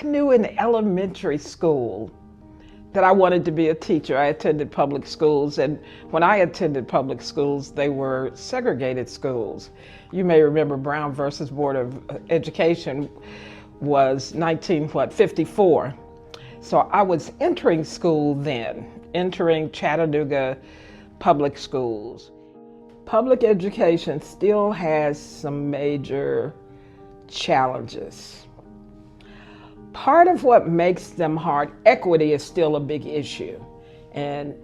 I knew in elementary school that I wanted to be a teacher. I attended public schools, and when I attended public schools, they were segregated schools. You may remember Brown versus Board of Education was 1954. So I was entering school then, entering Chattanooga public schools. Public education still has some major challenges. Part of what makes them hard, equity is still a big issue. And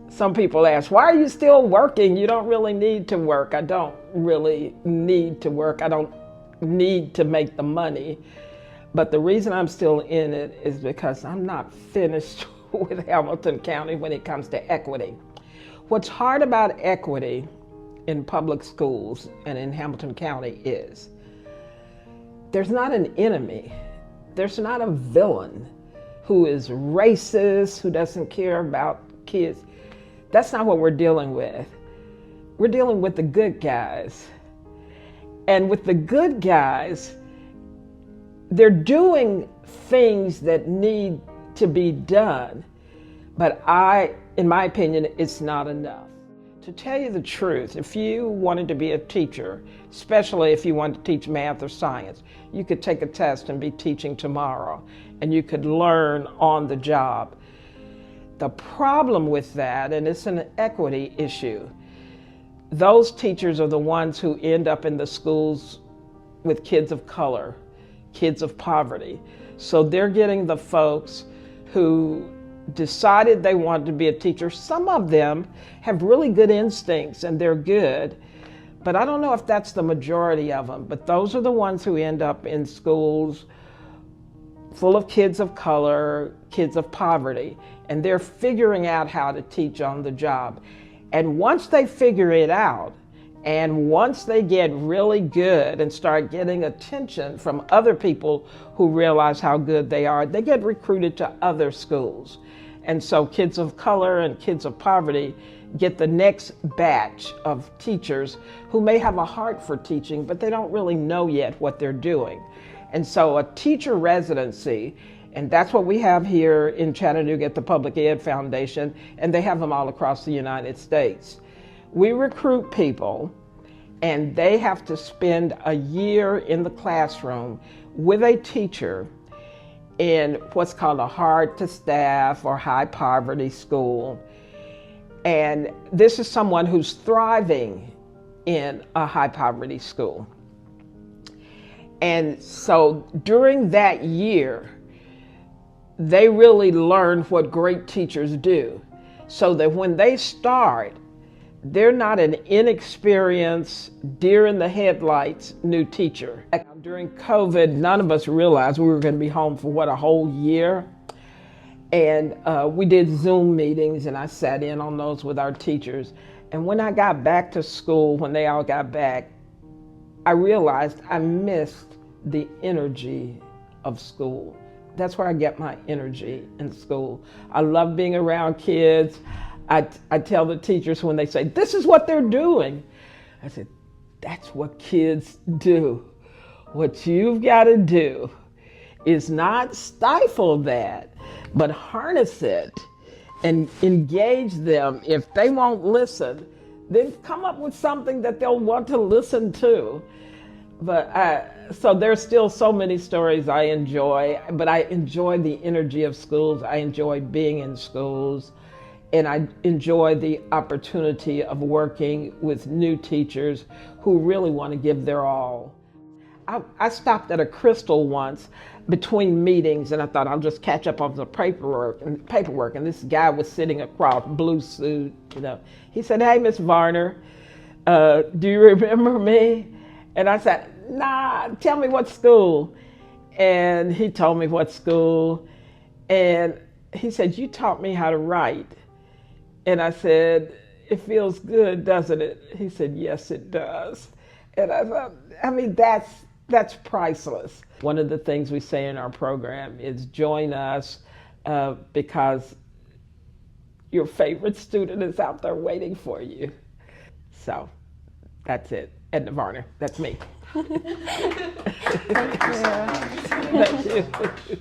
some people ask, why are you still working? You don't really need to work. I don't really need to work. I don't need to make the money. But the reason I'm still in it is because I'm not finished with Hamilton County when it comes to equity. What's hard about equity in public schools and in Hamilton County is there's not an enemy. There's not a villain who is racist, who doesn't care about kids. That's not what we're dealing with. We're dealing with the good guys. And with the good guys, they're doing things that need to be done. But in my opinion, it's not enough. To tell you the truth, if you wanted to be a teacher, especially if you wanted to teach math or science, you could take a test and be teaching tomorrow, and you could learn on the job. The problem with that, and it's an equity issue, those teachers are the ones who end up in the schools with kids of color, kids of poverty. So they're getting the folks who decided they wanted to be a teacher. Some of them have really good instincts and they're good, but I don't know if that's the majority of them. But those are the ones who end up in schools full of kids of color, kids of poverty, and they're figuring out how to teach on the job. And once they figure it out, and once they get really good and start getting attention from other people who realize how good they are, they get recruited to other schools. And so kids of color and kids of poverty get the next batch of teachers who may have a heart for teaching, but they don't really know yet what they're doing. And so a teacher residency, and that's what we have here in Chattanooga at the Public Ed Foundation, and they have them all across the United States. We recruit people, and they have to spend a year in the classroom with a teacher in what's called a hard to staff or high poverty school. And this is someone who's thriving in a high poverty school. And so during that year, they really learn what great teachers do, so that when they start, they're not an inexperienced, deer in the headlights new teacher. During COVID, none of us realized we were going to be home for a whole year. And we did Zoom meetings, and I sat in on those with our teachers. And when I got back to school, when they all got back, I realized I missed the energy of school. That's where I get my energy in school. I love being around kids. I tell the teachers when they say, this is what they're doing, I said, that's what kids do. What you've got to do is not stifle that, but harness it and engage them. If they won't listen, then come up with something that they'll want to listen to. But so there's still so many stories I enjoy, but I enjoy the energy of schools. I enjoy being in schools. And I enjoy the opportunity of working with new teachers who really want to give their all. I stopped at a Crystal once between meetings, and I thought I'll just catch up on the paperwork. And this guy was sitting across, blue suit, He said, hey, Miss Varner, do you remember me? And I said, nah, tell me what school. And he told me what school. And he said, you taught me how to write. And I said, it feels good, doesn't it? He said, yes, it does. And I thought, that's priceless. One of the things we say in our program is join us because your favorite student is out there waiting for you. So that's it. Edna Varner, that's me. Thank you. Thank you.